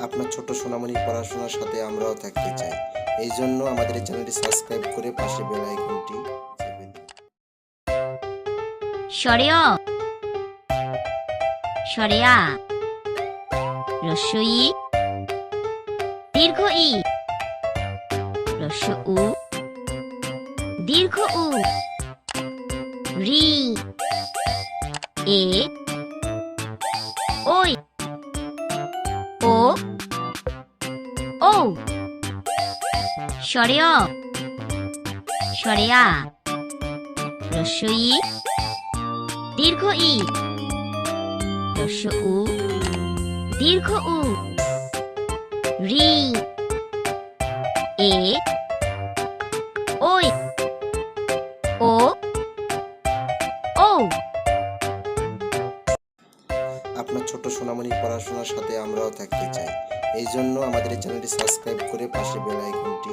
আপনার ছোট সোনামণির পড়াশোনার সাথে আমরাও থাকতে চাই। এই জন্য আমাদের এই চ্যানেলটি সাবস্ক্রাইব করে পাশে বেল আইকনটি চেপে দিন। স্বরেয় স্বরেয়া রস্বই দীর্ঘ ই রস্ব উ দীর্ঘ উ রি এ ওই ও ও স্বরেয় স্বরেয়া রস্বই দীর্ঘ ই রস্ব উ দীর্ঘ উ রি এ ওই ও ও আপনার ছোট সোনামণির পড়াশোনার সাথে আমরাও থাকতে চাই। এই জন্য আমাদের এই চ্যানেলটি সাবস্ক্রাইব করে পাশে বেল আইকনটি